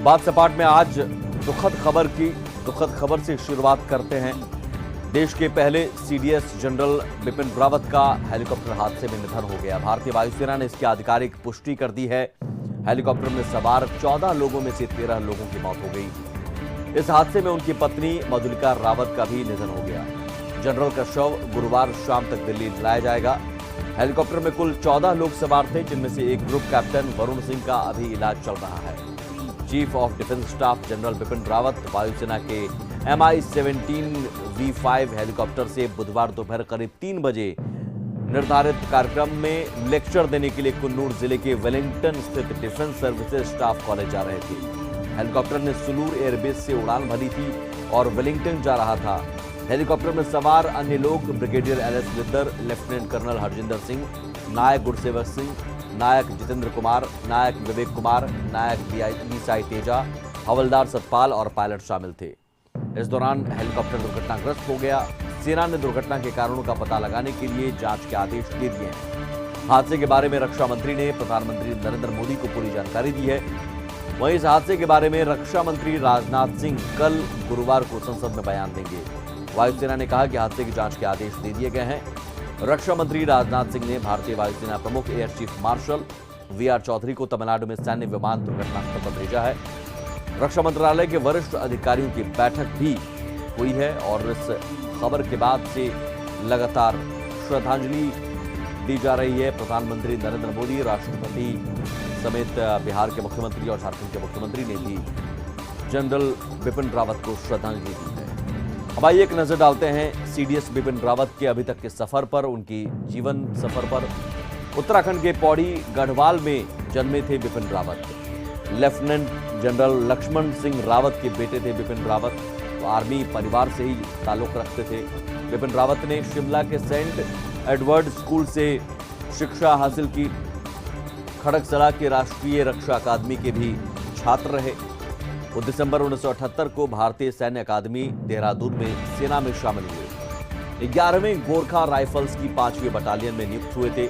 बात सपाट में आज दुखद खबर से शुरुआत करते हैं। देश के पहले सीडीएस जनरल बिपिन रावत का हेलीकॉप्टर हादसे में निधन हो गया। भारतीय वायुसेना ने इसकी आधिकारिक पुष्टि कर दी है। हेलीकॉप्टर में सवार 14 लोगों में से 13 लोगों की मौत हो गई। इस हादसे में उनकी पत्नी मधुलिका रावत का भी निधन हो गया। जनरल का शव गुरुवार शाम तक दिल्ली लाया जाएगा। हेलीकॉप्टर में कुल 14 लोग सवार थे, जिनमें से एक ग्रुप कैप्टन वरुण सिंह का अभी इलाज चल रहा है। Chief of defence staff general Bipin Rawat वायुसेना के Mi-17 V5 हेलीकॉप्टर से बुधवार दोपहर करीब 3 बजे निर्धारित कार्यक्रम में लेक्चर देने के लिए कुन्नूर जिले के वेलिंगटन स्थित डिफेंस सर्विसेज स्टाफ कॉलेज जा रहे थे। हेलीकॉप्टर ने सुलूर एयरबेस से उड़ान भरी थी और वेलिंगटन जा रहा था। हेलीकॉप्टर में सवार अन्य लोग brigadier LS Lidder, lieutenant colonel Harjinder Singh, Naik Gursewak Singh, Naik Jitendra Kumar, Naik Vivek Kumar, Naik VI Teja, havildar Satpal और पायलट शामिल थे। इस दौरान हेलीकॉप्टर दुर्घटनाग्रस्त हो गया। सेना ने दुर्घटना के कारणों का पता लगाने के लिए जांच के आदेश दे दिए हैं। हादसे के बारे में रक्षा मंत्री ने प्रधानमंत्री नरेंद्र मोदी को पूरी जानकारी दी है। वहीं इस हादसे के बारे में रक्षा मंत्री राजनाथ सिंह कल गुरुवार को संसद में बयान देंगे। वायुसेना ने कहा कि हादसे की जांच के आदेश दे दिए गए हैं। रक्षा मंत्री राजनाथ सिंह ने भारतीय वायुसेना प्रमुख air chief marshal VR Chaudhary को तमिलनाडु में सैन्य विमान दुर्घटनास्थल पर भेजा है। रक्षा मंत्रालय के वरिष्ठ अधिकारियों की बैठक भी हुई है और इस खबर के बाद से लगातार श्रद्धांजलि दी जा रही है। प्रधानमंत्री नरेंद्र मोदी, राष्ट्रपति समेत बिहार के मुख्यमंत्री और झारखंड के मुख्यमंत्री ने भी जनरल बिपिन रावत को श्रद्धांजलि दी है। अब आइए एक नजर डालते हैं सीडीएस बिपिन रावत के अभी तक के सफर पर, उनकी जीवन सफर पर। उत्तराखंड के पौड़ी गढ़वाल में जन्मे थे बिपिन रावत। लेफ्टिनेंट जनरल लक्ष्मण सिंह रावत के बेटे थे बिपिन रावत। तो आर्मी परिवार से ही ताल्लुक रखते थे। बिपिन रावत ने शिमला के सेंट एडवर्ड स्कूल से शिक्षा हासिल की। खड़गसला के राष्ट्रीय रक्षा अकादमी के भी छात्र रहे। वो दिसंबर 1978 को भारतीय सैन्य अकादमी देहरादून में सेना में शामिल हुए। 11वें गोरखा राइफल्स की 5वीं बटालियन में नियुक्त हुए थे।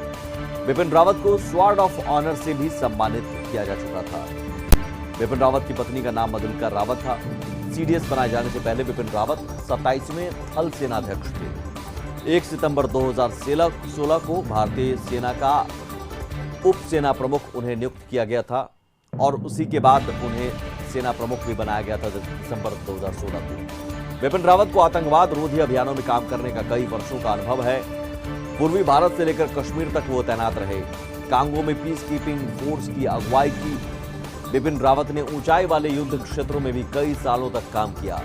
बिपिन रावत को स्वॉर्ड ऑफ ऑनर से भी सम्मानित किया जा चुका था। बिपिन रावत की पत्नी का नाम मधुलिका रावत था। सीडीएस बनाए जाने से पहले बिपिन रावत 27वें थल सेनाध्यक्ष थे। 1 सितंबर 2016 को भारतीय सेना का उप सेना प्रमुख उन्हें नियुक्त किया गया था और उसी के बाद उन्हें सेना प्रमुख भी बनाया गया था दिसंबर 2016 को। बिपिन रावत को आतंकवाद रोधी अभियानों में काम करने का कई वर्षों का अनुभव है। पूर्वी भारत से लेकर कश्मीर तक वो तैनात रहे। कांगो में पीस कीपिंग फोर्स की अगुवाई की। बिपिन रावत ने ऊंचाई वाले युद्ध क्षेत्रों में भी कई सालों तक काम किया।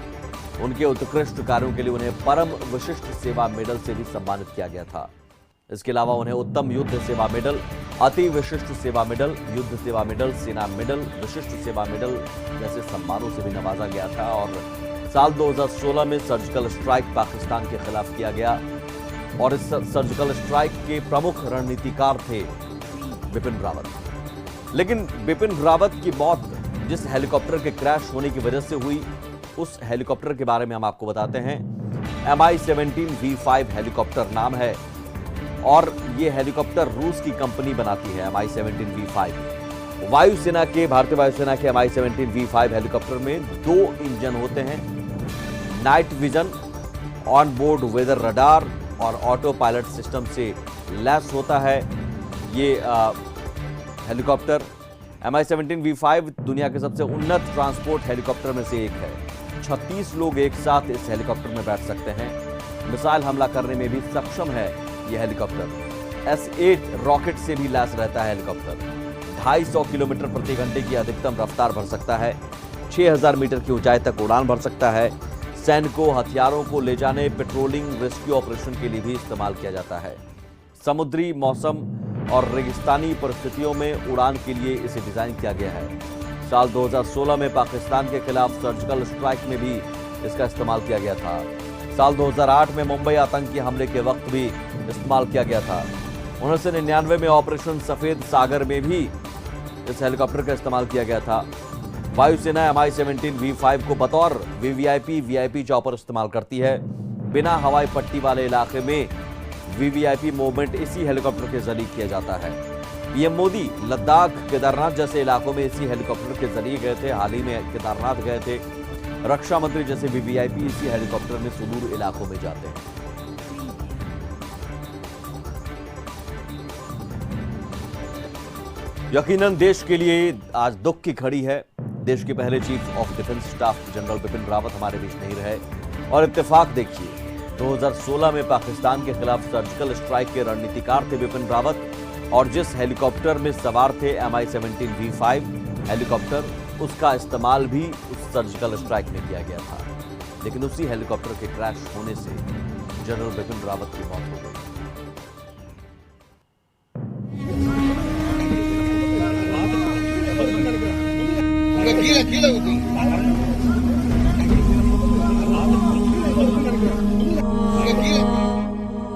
उनके उत्कृष्ट कार्यों के लिए उन्हें परम विशिष्ट सेवा मेडल से भी सम्मानित किया गया था। इसके अलावा उन्हें उत्तम युद्ध सेवा मेडल, अति विशिष्ट सेवा मेडल, युद्ध सेवा मेडल, सेना मेडल, विशिष्ट सेवा मेडल जैसे सम्मानों से भी नवाजा गया था। और साल 2016 में सर्जिकल स्ट्राइक पाकिस्तान के खिलाफ किया गया और इस सर्जिकल स्ट्राइक के प्रमुख रणनीतिकार थे बिपिन रावत। लेकिन बिपिन रावत की मौत जिस हेलीकॉप्टर के क्रैश होने की वजह से हुई, उस हेलीकॉप्टर के बारे में हम आपको बताते हैं। Mi-17 V5 हेलीकॉप्टर नाम है और यह हेलीकॉप्टर रूस की कंपनी बनाती है। Mi-17 V5 वायुसेना के भारतीय वायुसेना के Mi-17 V5 हेलीकॉप्टर में 2 इंजन होते हैं। Night vision, on board weather radar और ऑटो पायलट सिस्टम से लैस होता है। ये हेलीकॉप्टर Mi-17 V5 दुनिया के सबसे उन्नत ट्रांसपोर्ट हेलीकॉप्टर में से एक है। 36 लोग एक साथ इस हेलीकॉप्टर में बैठ सकते हैं। मिसाइल हमला करने में भी सक्षम है यह हेलीकॉप्टर। S8 रॉकेट से भी लैस रहता है हेलीकॉप्टर। 250 किलोमीटर प्रति घंटे की अधिकतम रफ्तार भर सकता है। 6000 मीटर की ऊंचाई तक उड़ान भर सकता है। सैनिकों, हथियारों को ले जाने, पेट्रोलिंग, रेस्क्यू ऑपरेशन के लिए भी इस्तेमाल किया जाता है। समुद्री, मौसम और रेगिस्तानी परिस्थितियों में उड़ान के लिए इसे डिजाइन किया गया है। साल 2016 में पाकिस्तान के खिलाफ सर्जिकल स्ट्राइक में भी इसका इस्तेमाल किया गया था। साल 2008 में मुंबई आतंकी हमले के वक्त भी इस्तेमाल किया गया था। 1999 में ऑपरेशन सफेद सागर में भी इस हेलीकॉप्टर का इस्तेमाल किया गया था। वायुसेना Mi-17 V5 को बतौर VVIP चॉपर इस्तेमाल करती है। बिना हवाई पट्टी वाले इलाके में VVIP मूवमेंट इसी हेलीकॉप्टर के जरिए किया जाता है। पीएम मोदी लद्दाख, केदारनाथ जैसे इलाकों में इसी हेलीकॉप्टर के जरिए गए थे। हाल ही में केदारनाथ गए थे। रक्षा मंत्री जैसे वीवीआईपी इसी हेलीकॉप्टर में सुदूर इलाकों में जाते हैं। यकीनन देश के लिए आज दुख की घड़ी है। देश के पहले chief of defence staff general Bipin Rawat हमारे बीच नहीं रहे। और इत्तेफाक देखिए, 2016 में पाकिस्तान के खिलाफ सर्जिकल स्ट्राइक के रणनीतिकार थे बिपिन रावत, और जिस हेलीकॉप्टर में सवार थे MI-17 V5 हेलीकॉप्टर, उसका इस्तेमाल भी उस सर्जिकल स्ट्राइक में किया गया था। लेकिन उसी हेलीकॉप्टर के क्रैश होने से जनरल बिपिन रावत की मौत हो गई।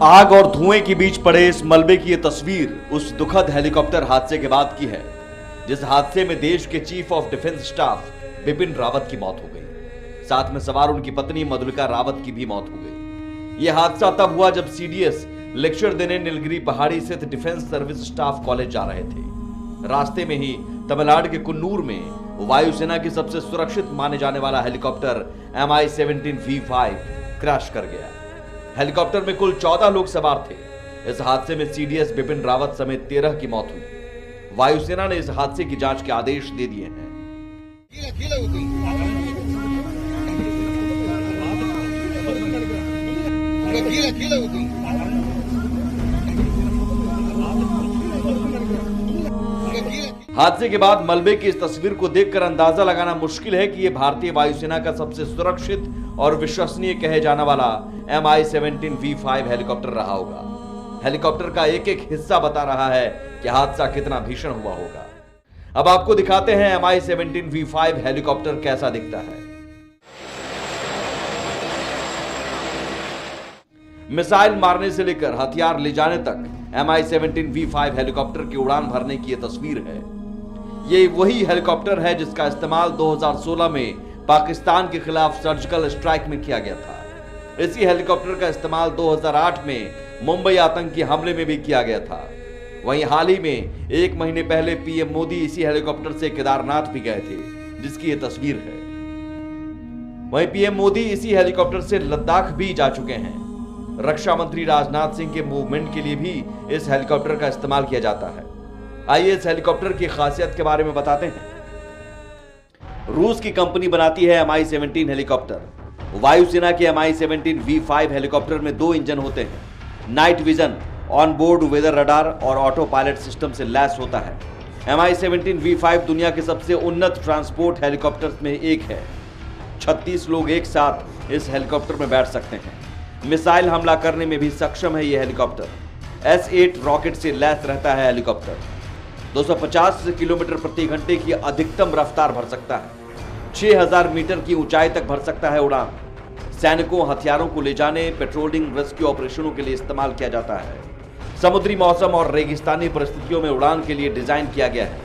आग और धुएं के बीच पड़े इस मलबे की यह तस्वीर उस दुखद हेलीकॉप्टर हादसे के बाद की है, जिस हादसे में देश के chief of defence staff Bipin Rawat की मौत हो गई। साथ में सवार उनकी पत्नी मधुलिका रावत की भी मौत हो गई। यह हादसा तब हुआ जब सीडीएस लेक्चर देने नीलगिरी पहाड़ी स्थित डिफेंस सर्विस स्टाफ कॉलेज जा रहे थे। रास्ते में ही तमिलनाडु के कुन्नूर में वायुसेना की सबसे सुरक्षित माने जाने वाला हेलीकॉप्टर MI-17 V5 क्रैश कर गया। हेलीकॉप्टर में कुल 14 लोग सवार थे। इस हादसे में सीडीएस बिपिन रावत समेत 13 की मौत हुई। वायुसेना ने इस हादसे की जांच के आदेश दे दिए हैं। हादसे के बाद मलबे की इस तस्वीर को देखकर अंदाजा लगाना मुश्किल है कि यह भारतीय वायुसेना का सबसे सुरक्षित और विश्वसनीय कहे जाने वाला MI-17 V5 हेलीकॉप्टर रहा होगा। हेलीकॉप्टर का एक एक हिस्सा बता रहा है कि हादसा कितना भीषण हुआ होगा। अब आपको दिखाते हैं MI-17 V5 हेलीकॉप्टर कैसा दिखता है। मिसाइल मारने से लेकर हथियार ले जाने तक MI-17 V5 हेलीकॉप्टर की उड़ान भरने की यह तस्वीर है। ये वही हेलीकॉप्टर है जिसका इस्तेमाल 2016 में पाकिस्तान के खिलाफ सर्जिकल स्ट्राइक में किया गया था। इसी हेलीकॉप्टर का इस्तेमाल 2008 में मुंबई आतंकी हमले में भी किया गया था। वहीं हाल ही में एक महीने पहले पीएम मोदी इसी हेलीकॉप्टर से केदारनाथ भी गए थे, जिसकी ये तस्वीर है। वहीं पीएम मोदी इसी हेलीकॉप्टर से लद्दाख भी जा चुके हैं। रक्षा मंत्री राजनाथ सिंह के मूवमेंट के लिए भी इस हेलीकॉप्टर का इस्तेमाल किया जाता है। आइए इस हेलीकॉप्टर की खासियत के बारे में बताते हैं। रूस की कंपनी बनाती है MI-17 हेलीकॉप्टर। वायुसेना के MI-17 V5 हेलीकॉप्टर में 2 इंजन होते हैं। Night vision, on board weather radar और ऑटो पायलट सिस्टम से लैस होता है। MI-17 V5 दुनिया के सबसे उन्नत ट्रांसपोर्ट हेलीकॉप्टर्स में एक है। 36 लोग एक साथ इस हेलीकॉप्टर में बैठ सकते हैं। मिसाइल हमला करने में भी सक्षम है यह हेलीकॉप्टर। S8 रॉकेट से लैस रहता है हेलीकॉप्टर। 250 किलोमीटर प्रति घंटे की अधिकतम रफ्तार भर सकता है। 6000 मीटर की ऊंचाई तक भर सकता है उड़ान। सैनिकों, हथियारों को ले जाने, पेट्रोलिंग, रेस्क्यू ऑपरेशनों के लिए इस्तेमाल किया जाता है। समुद्री मौसम और रेगिस्तानी परिस्थितियों में उड़ान के लिए डिजाइन किया गया है।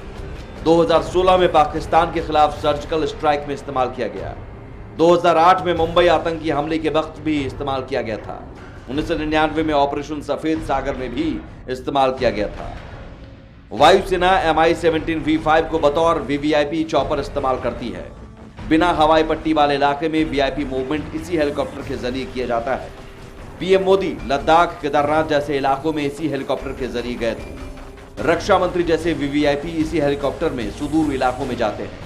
2016 में पाकिस्तान के खिलाफ सर्जिकल स्ट्राइक में इस्तेमाल किया गया। 2008 में मुंबई आतंकी हमले के वक्त भी इस्तेमाल किया गया था। 1999 में ऑपरेशन सफेद सागर में भी इस्तेमाल किया गया था। वायुसेना MI-17 V5 को बतौर वीवीआईपी चॉपर इस्तेमाल करती है। बिना हवाई पट्टी वाले इलाके में वीआईपी मूवमेंट इसी हेलीकॉप्टर के जरिए किया जाता है। पीएम मोदी लद्दाख, केदारनाथ जैसे इलाकों में इसी हेलीकॉप्टर के जरिए गए थे। रक्षा मंत्री जैसे वीवीआईपी इसी हेलीकॉप्टर में सुदूर इलाकों में जाते हैं।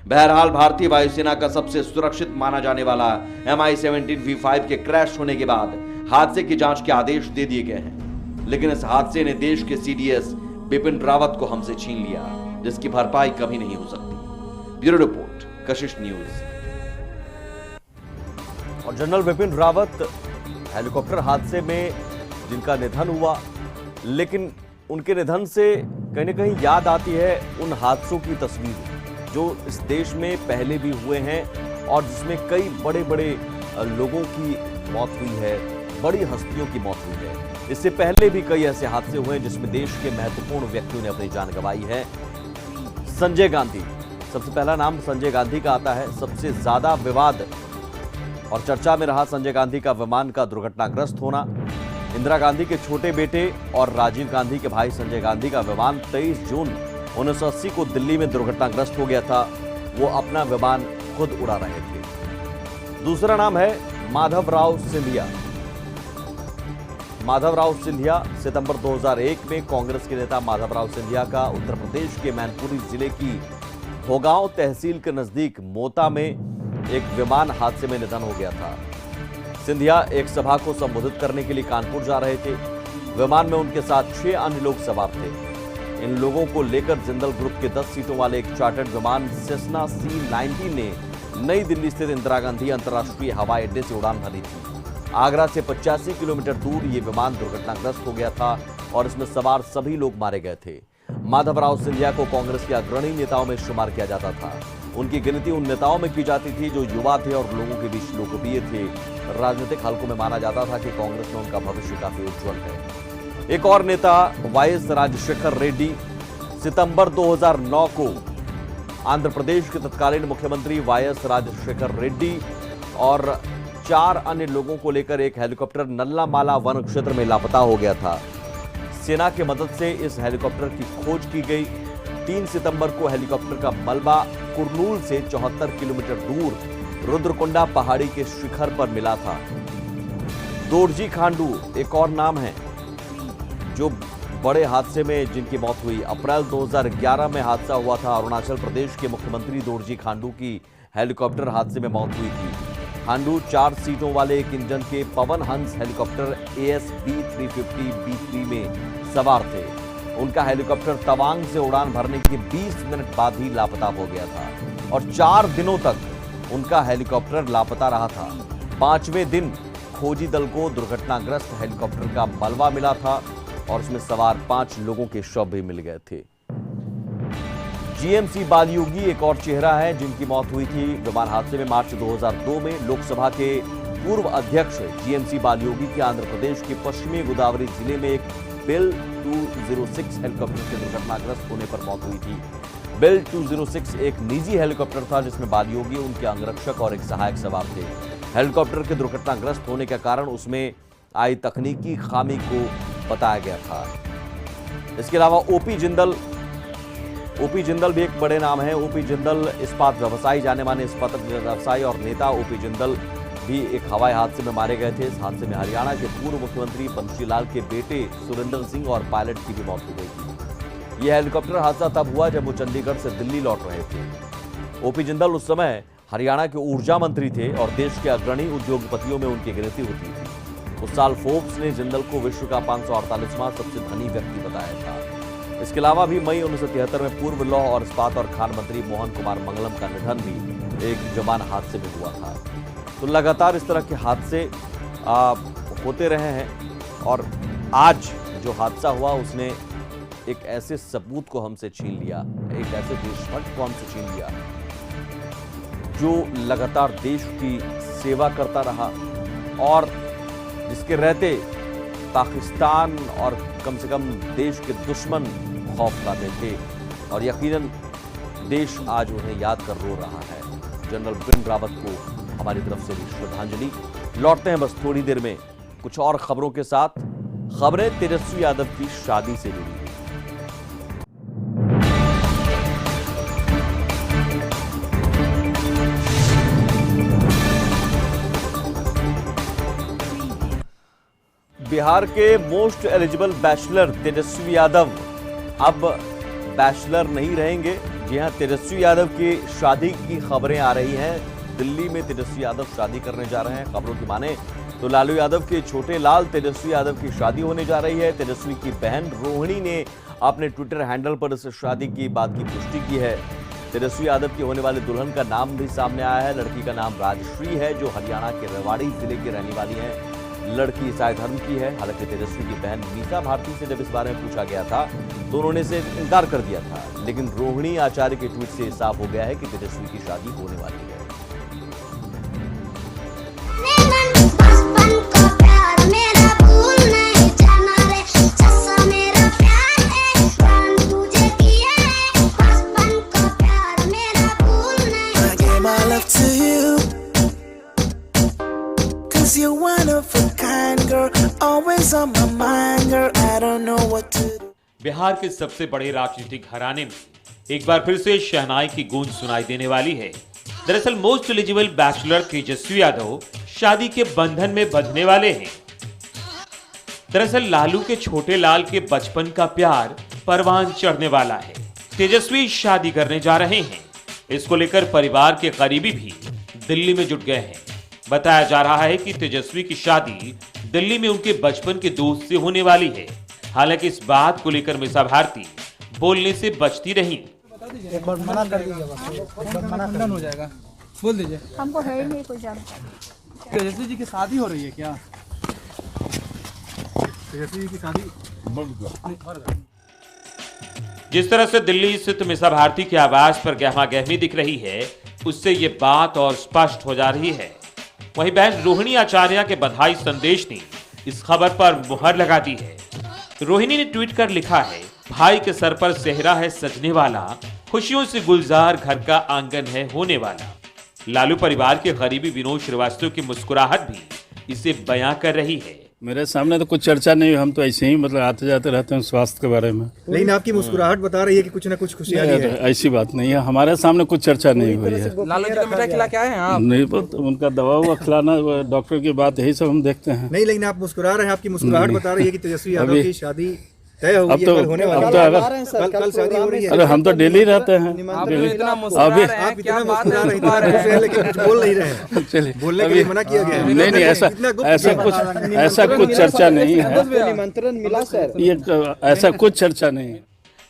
बहरहाल भारतीय वायुसेना का सबसे सुरक्षित माना जाने वाला MI-17 V5 के क्रैश होने के बाद हादसे की जांच के आदेश दे दिए गए हैं। लेकिन इस हादसे ने देश के सीडीएस बिपिन रावत को हमसे छीन लिया, जिसकी भरपाई कभी नहीं हो सकती। ब्यूरो रिपोर्ट, कशिश न्यूज। और जनरल बिपिन रावत हेलीकॉप्टर हादसे में जिनका निधन हुआ, लेकिन उनके निधन से कहीं ना कहीं याद आती है उन हादसों की तस्वीर जो इस देश में पहले भी हुए हैं और जिसमें कई बड़े बड़े लोगों की मौत हुई है, बड़ी हस्तियों की मौत हुई है। इससे पहले भी कई ऐसे हादसे हुए हैं जिसमें देश के महत्वपूर्ण व्यक्तियों ने अपनी जान गंवाई है। संजय गांधी, सबसे पहला नाम संजय गांधी का आता है। सबसे ज्यादा विवाद और चर्चा में रहा संजय गांधी का विमान का दुर्घटनाग्रस्त होना। इंदिरा गांधी के छोटे बेटे और राजीव गांधी के भाई संजय गांधी का विमान 23 जून 1980 को दिल्ली में दुर्घटनाग्रस्त हो गया था। वो अपना विमान खुद उड़ा रहे थे। दूसरा नाम है माधवराव सिंधिया। माधवराव सिंधिया सितंबर 2001 में कांग्रेस के नेता माधवराव सिंधिया का उत्तर प्रदेश के मैनपुरी जिले की भोगांव तहसील के नजदीक मोता में एक विमान हादसे में निधन हो गया था। सिंधिया एक सभा को संबोधित करने के लिए कानपुर जा रहे थे। विमान में उनके साथ 6 अन्य लोग सवार थे। इन लोगों को लेकर जिंदल ग्रुप के 10 सीटों वाले एक चार्टर्ड विमान सेस्ना C-19 ने नई दिल्ली स्थित इंदिरा गांधी अंतर्राष्ट्रीय हवाई अड्डे से उड़ान भरी थी। आगरा से 85 किलोमीटर दूर ये विमान दुर्घटनाग्रस्त हो गया था और इसमें सवार सभी लोग मारे गए थे। माधवराव सिंधिया को कांग्रेस के अग्रणी नेताओं में शुमार किया जाता था। उनकी गिनती उन नेताओं में की जाती थी जो युवा थे और लोगों के बीच लोकप्रिय थे। राजनीतिक हलकों में माना जाता था कि कांग्रेस में उनका भविष्य काफी उज्जवल है। एक और नेता वाईएस राजशेखर रेड्डी सितंबर 2009 को आंध्र प्रदेश के तत्कालीन मुख्यमंत्री वाईएस राजशेखर रेड्डी और 4 अन्य लोगों को लेकर एक हेलीकॉप्टर नल्लामाला वन क्षेत्र में लापता हो गया था। सेना की मदद से इस हेलीकॉप्टर की खोज की गई। 3 सितंबर को हेलीकॉप्टर का मलबा कुरनूल से 74 किलोमीटर दूर रुद्रकुंडा पहाड़ी के शिखर पर मिला था। दोरजी खांडू एक और नाम है जो बड़े हादसे में जिनकी मौत हुई। अप्रैल 2011 में हादसा हुआ था। अरुणाचल प्रदेश के मुख्यमंत्री दोरजी खांडू की हेलीकॉप्टर हादसे में मौत हुई थी। खांडू 4 सीटों वाले एक इंजन के पवन हंस हेलीकॉप्टर ASB-350B3 में सवार थे। उनका हेलीकॉप्टर तवांग से उड़ान भरने के 20 मिनट बाद ही लापता हो गया था और 4 दिनों तक उनका हेलीकॉप्टर लापता रहा था। 5वें दिन खोजी दल को दुर्घटनाग्रस्त हेलीकॉप्टर का मलबा मिला था और उसमें सवार 5 लोगों के शव भी मिल गए थे। GMC बालयोगी एक और चेहरा है जिनकी मौत हुई थी विमान हादसे में मार्च 2002 में। लोकसभा के पूर्व अध्यक्ष GMC बालयोगी की आंध्र प्रदेश के पश्चिमी गोदावरी जिले में एक बेल 206 हेलीकॉप्टर के दुर्घटनाग्रस्त होने पर मौत हुई थी। बेल 206 एक निजी हेलीकॉप्टर था जिसमें बालयोगी, उनके अंगरक्षक और एक सहायक सवार थे। हेलीकॉप्टर के दुर्घटनाग्रस्त होने का कारण उसमें आई तकनीकी खामी को बताया गया था। इसके अलावा ओपी जिंदल भी एक बड़े नाम है। ओपी जिंदल इस्पात व्यवसायी, जाने माने इस्पात व्यवसायी और नेता ओपी जिंदल भी एक हवाई हादसे में मारे गए थे। इस हादसे में हरियाणा के पूर्व मुख्यमंत्री बंशीलाल के बेटे सुरेंद्र सिंह और पायलट की भी मौत हो गई थी। यह हेलीकॉप्टर हादसा तब हुआ जब वो चंडीगढ़ से दिल्ली लौट रहे थे। ओपी जिंदल उस समय हरियाणा के ऊर्जा मंत्री थे और देश के अग्रणी उद्योगपतियों में उनकी गिनती होती थी। उस साल फोर्ब्स ने जिंदल को विश्व का 548वां सबसे धनी व्यक्ति बताया था। इसके अलावा भी मई 1973 में पूर्व लौह और इस्पात और खान मंत्री मोहन कुमार मंगलम का निधन भी एक विमान हादसे में हुआ था। तो लगातार इस तरह के हादसे होते रहे हैं और आज जो हादसा हुआ उसने एक ऐसे सबूत को हमसे छीन लिया, एक ऐसे देशभक्त को हमसे छीन लिया जो लगातार देश की सेवा करता रहा और जिसके रहते पाकिस्तान और कम से कम देश के दुश्मन खौफ खाते थे और यकीनन देश आज उन्हें याद कर रो रहा है। जनरल बिपिन रावत को हमारी तरफ से भी श्रद्धांजलि। लौटते हैं बस थोड़ी देर में कुछ और खबरों के साथ। खबरें तेजस्वी यादव की शादी से जुड़ी हुई। बिहार के most eligible bachelor Tejashwi Yadav अब बैचलर नहीं रहेंगे। जी हां, तेजस्वी यादव की शादी की खबरें आ रही हैं। दिल्ली में तेजस्वी यादव शादी करने जा रहे हैं। खबरों की माने तो लालू यादव के छोटे लाल तेजस्वी यादव की शादी होने जा रही है। तेजस्वी की बहन रोहिणी ने अपने ट्विटर हैंडल पर इस शादी की बात की पुष्टि की है। तेजस्वी यादव की होने वाली दुल्हन का नाम भी सामने आया है। लड़की का नाम राजश्री है जो हरियाणा के रेवाड़ी जिले की रहने वाली है। लड़की ईसाई धर्म की है। हालांकि तेजस्वी की बहन मीसा भारती से जब इस बारे में पूछा गया था तो उन्होंने इसे इनकार कर दिया था, लेकिन रोहिणी आचार्य के ट्वीट से साफ हो गया है कि तेजस्वी की शादी होने वाली है। You're one of a kind girl. always on my mind, girl, I don't know what to do. Bihar के सबसे बड़े राजनीतिक घराने में एक बार फिर से शहनाई की गूंज सुनाई देने वाली है। दरअसल most eligible bachelor Tejashwi Yadav शादी के बंधन में बंधने वाले हैं। दरअसल लालू के छोटे लाल के बचपन का प्यार परवान चढ़ने वाला है। तेजस्वी शादी करने जा रहे हैं। इसको लेकर परिवार के करीबी भी दिल्ली में जुट गए हैं। बताया जा रहा है कि तेजस्वी की शादी दिल्ली में उनके बचपन के दोस्त से होने वाली है। हालांकि इस बात को लेकर मीसा भारती बोलने से बचती रही। एक बार मना कर दीजिए, बस मना हो जाएगा, बोल दीजिए। हमको है ही नहीं कोई जानकारी। तेजस्वी जी की शादी हो रही है क्या? तेजस्वी जी की शादी जिस तरह से दिल्ली स्थित मीसा भारती के आवास पर गहमा गहमी दिख रही है, उससे ये बात और स्पष्ट हो जा रही है। वहीं बहन रोहिणी आचार्य के बधाई संदेश ने इस खबर पर मुहर लगा दी है। रोहिणी ने ट्वीट कर लिखा है, भाई के सर पर सेहरा है सजने वाला, खुशियों से गुलजार घर का आंगन है होने वाला। लालू परिवार के करीबी विनोद श्रीवास्तव की मुस्कुराहट भी इसे बयां कर रही है। मेरे सामने तो कुछ चर्चा नहीं, हम तो ऐसे ही मतलब आते जाते रहते हैं स्वास्थ्य के बारे में। लेकिन आपकी मुस्कुराहट बता रही है कि कुछ ना कुछ खुशहाली है। ऐसी बात नहीं है, हमारे सामने कुछ चर्चा नहीं हुई है। लालू जी को मिठाई खिला के आए हैं आप? नहीं, उनका दवा हुआ खिलाना, डॉक्टर की बात, यही सब हम देखते हैं। नहीं, लेकिन आप मुस्कुरा रहे हैं, आपकी मुस्कुराहट बता रही है कि तेजस्वी यादव की शादी तय हो गई है, कल होने वाली है। कल शादी हो रही है। अरे हम तो डेली रहते हैं। अभी आप इतना मुस्कुरा रहे हैं, इतना खुश हैं, लेकिन कुछ बोल नहीं रहे हैं। चलिए, बोलने के लिए मना किया गया है। नहीं, ऐसा कुछ चर्चा नहीं है। निमंत्रण मिला सर, ये ऐसा कुछ चर्चा नहीं है।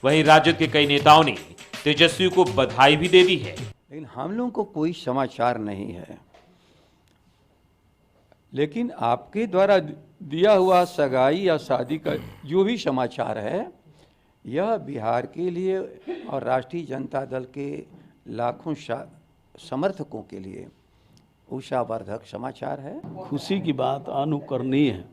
वहीं राज्य के कई नेताओं ने तेजस्वी को बधाई भी दे दी है। लेकिन हम लोगों को कोई समाचार नहीं है। लेकिन आपके द्वारा दिया हुआ सगाई या शादी का जो भी समाचार है, यह बिहार के लिए और राष्ट्रीय जनता दल के लाखों समर्थकों के लिए उषावर्धक समाचार है। खुशी की बात, अनुकरणीय है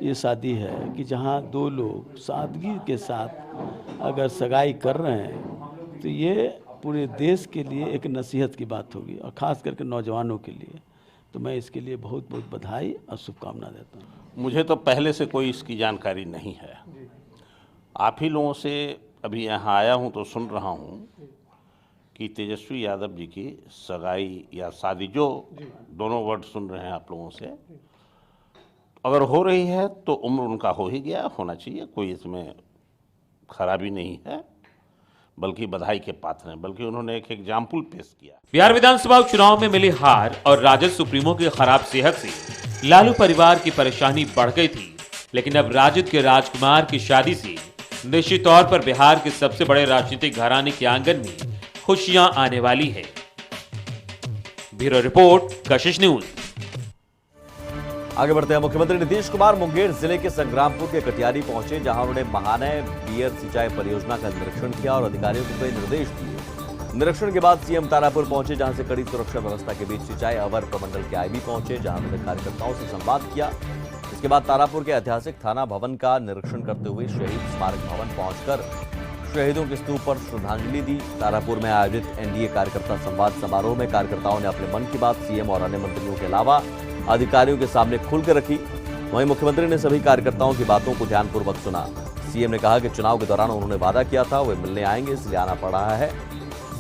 ये शादी है कि जहाँ दो लोग सादगी के साथ अगर सगाई कर रहे हैं तो ये पूरे देश के लिए एक नसीहत की बात होगी, और ख़ास करके नौजवानों के लिए। तो मैं इसके लिए बहुत बहुत बधाई और शुभकामना देता हूँ। मुझे तो पहले से कोई इसकी जानकारी नहीं है। आप ही लोगों से अभी यहाँ आया हूँ तो सुन रहा हूँ कि तेजस्वी यादव जी की सगाई या शादी, जो दोनों वर्ड सुन रहे हैं आप लोगों से, अगर हो रही है तो उम्र उनका हो ही गया, होना चाहिए, कोई इसमें खराबी नहीं है, बल्कि बधाई के पात्र हैं। बल्कि उन्होंने एक एग्जाम्पल पेश किया। बिहार विधानसभा चुनाव में मिली हार और राजद सुप्रीमो की खराब सेहत से लालू परिवार की परेशानी बढ़ गई थी। लेकिन अब राजद के राजकुमार की शादी से निश्चित तौर पर बिहार के सबसे बड़े राजनीतिक घराने के आंगन में खुशियां आने वाली है। ब्यूरो रिपोर्ट, कशिश न्यूज। आगे बढ़ते हैं। मुख्यमंत्री नीतीश कुमार मुंगेर जिले के संग्रामपुर के कटियारी पहुंचे, जहां उन्होंने महानय बियर सिंचाई परियोजना का निरीक्षण किया और अधिकारियों को कई निर्देश दिए। निरीक्षण के बाद सीएम तारापुर पहुंचे, जहां से कड़ी सुरक्षा व्यवस्था के बीच सिंचाई अवर प्रमंडल के आईबी पहुंचे, जहां उन्होंने कार्यकर्ताओं से संवाद किया। इसके बाद तारापुर के ऐतिहासिक थाना भवन का निरीक्षण करते हुए शहीद स्मारक भवन पहुंचकर शहीदों के स्तूप पर श्रद्धांजलि दी। तारापुर में आयोजित एनडीए कार्यकर्ता संवाद समारोह में कार्यकर्ताओं ने अपने मन की बात सीएम और अन्य मंत्रियों के अलावा अधिकारियों के सामने खुलकर रखी। वहीं मुख्यमंत्री ने सभी कार्यकर्ताओं की बातों को ध्यानपूर्वक सुना। सीएम ने कहा कि चुनाव के दौरान उन्होंने वादा किया था, वे मिलने आएंगे, इसलिए आना पड़ रहा है।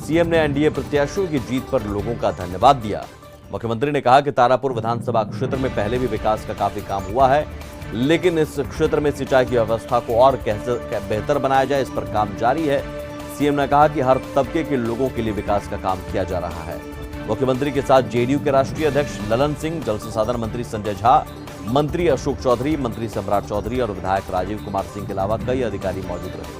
सीएम ने एनडीए प्रत्याशियों की जीत पर लोगों का धन्यवाद दिया। मुख्यमंत्री ने कहा कि तारापुर विधानसभा क्षेत्र में पहले भी विकास का काफी काम हुआ है, लेकिन इस क्षेत्र में सिंचाई की व्यवस्था को और कैसे बेहतर बनाया जाए, इस पर काम जारी है। सीएम ने कहा कि हर तबके के लोगों के लिए विकास का काम किया जा रहा है। मुख्यमंत्री के साथ जेडीयू के राष्ट्रीय अध्यक्ष ललन सिंह, जल संसाधन मंत्री संजय झा, मंत्री अशोक चौधरी, मंत्री सम्राट चौधरी और विधायक राजीव कुमार सिंह के अलावा कई अधिकारी मौजूद रहे।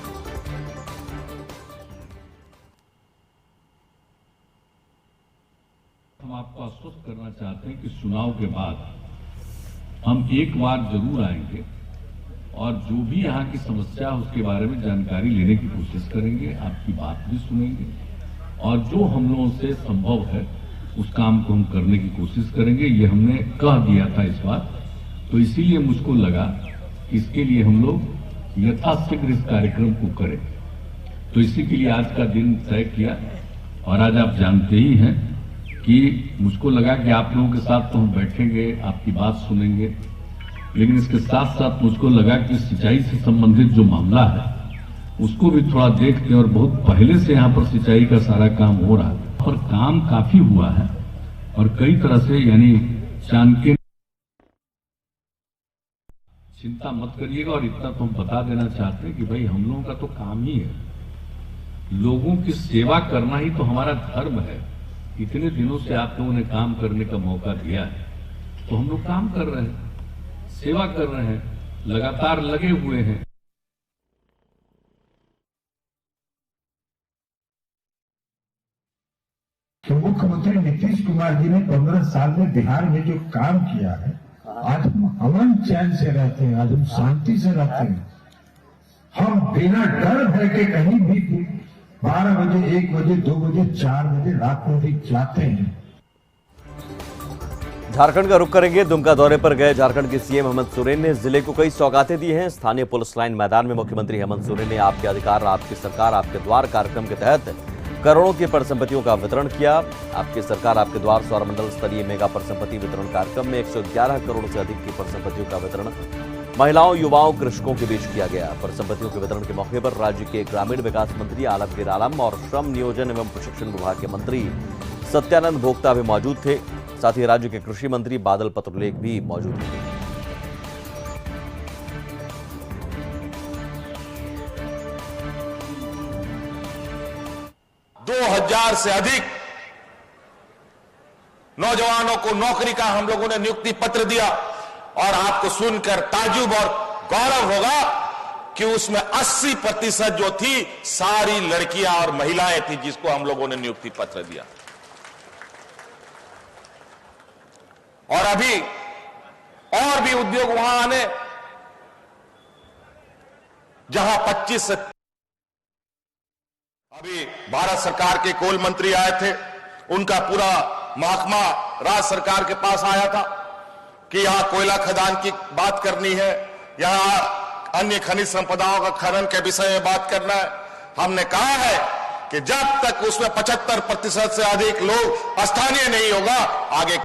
हम आपको आश्वस्त करना चाहते हैं कि चुनाव के बाद हम एक बार जरूर आएंगे और जो भी यहाँ की समस्या है उसके बारे में जानकारी लेने की कोशिश करेंगे, आपकी बात भी सुनेंगे और जो हम लोगों से संभव है उस काम को हम करने की कोशिश करेंगे। ये हमने कह दिया था इस बार, तो इसीलिए मुझको लगा कि इसके लिए हम लोग यथाशीघ्र इस कार्यक्रम को करें। तो इसी के लिए आज का दिन तय किया और आज आप जानते ही हैं कि मुझको लगा कि आप लोगों के साथ तो हम बैठेंगे, आपकी बात सुनेंगे लेकिन इसके साथ साथ मुझको लगा कि सिंचाई से संबंधित जो मामला है उसको भी थोड़ा देखते हैं, और बहुत पहले से यहाँ पर सिंचाई का सारा काम हो रहा है और काम काफी हुआ है और कई तरह से, यानी चाणक्य चिंता मत करिएगा। और इतना तो हम बता देना चाहते हैं कि भाई हम लोगों का तो काम ही है, लोगों की सेवा करना ही तो हमारा धर्म है। इतने दिनों से आप लोगों ने काम करने का मौका दिया है तो हम लोग काम कर रहे हैं, सेवा कर रहे हैं, लगातार लगे हुए हैं। तो मुख्यमंत्री नीतीश कुमार जी ने 15 साल में बिहार में जो काम किया है, आज हम अमन चैन से रहते हैं, आज हम शांति से रहते हैं। हम बिना डर भय के कहीं भी 12 बजे, 1 बजे, 2 बजे, 4 बजे रात में भी जाते हैं। झारखंड का रुख करेंगे। दुमका दौरे पर गए झारखंड के सीएम हेमंत सोरेन ने जिले को कई सौगातें दी हैं। स्थानीय पुलिस लाइन मैदान में मुख्यमंत्री हेमंत सोरेन ने आपके अधिकार, आपकी सरकार, आपके द्वार कार्यक्रम के तहत करोड़ों की परिसंपत्तियों का वितरण किया। आपकी सरकार आपके द्वार सौरमंडल स्तरीय मेगा परिसंपत्ति वितरण कार्यक्रम में 111 करोड़ से अधिक की परिसंपत्तियों का वितरण महिलाओं, युवाओं, कृषकों के बीच किया गया। परिसंपत्तियों के वितरण के मौके पर राज्य के ग्रामीण विकास मंत्री आलमगीर आलम और श्रम, नियोजन एवं प्रशिक्षण विभाग के मंत्री सत्यानंद भोक्ता भी मौजूद थे। साथ ही राज्य के कृषि मंत्री बादल पत्रलेख भी मौजूद थे। 2000 से अधिक नौजवानों को नौकरी का हम लोगों ने नियुक्ति पत्र दिया और आपको सुनकर ताज्जुब और गौरव होगा कि उसमें 80% जो थी सारी लड़कियां और महिलाएं थी जिसको हम लोगों ने नियुक्ति पत्र दिया। और अभी और भी उद्योग वहां आने, जहां 25 से अभी भारत सरकार के कोल मंत्री आए थे, उनका पूरा महकमा राज्य सरकार के पास आया था कि यहां कोयला खदान की बात करनी है, यहां अन्य खनिज संपदाओं का खनन के विषय में बात करना है। हमने कहा है कि जब तक उसमें 75% से अधिक लोग स्थानीय नहीं होगा, आगे।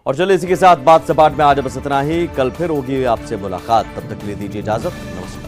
और चलिए इसी के साथ बात सपाट में आज बस इतना ही। कल फिर होगी आपसे मुलाकात, तब तक के लिए दीजिए इजाजत। नमस्कार।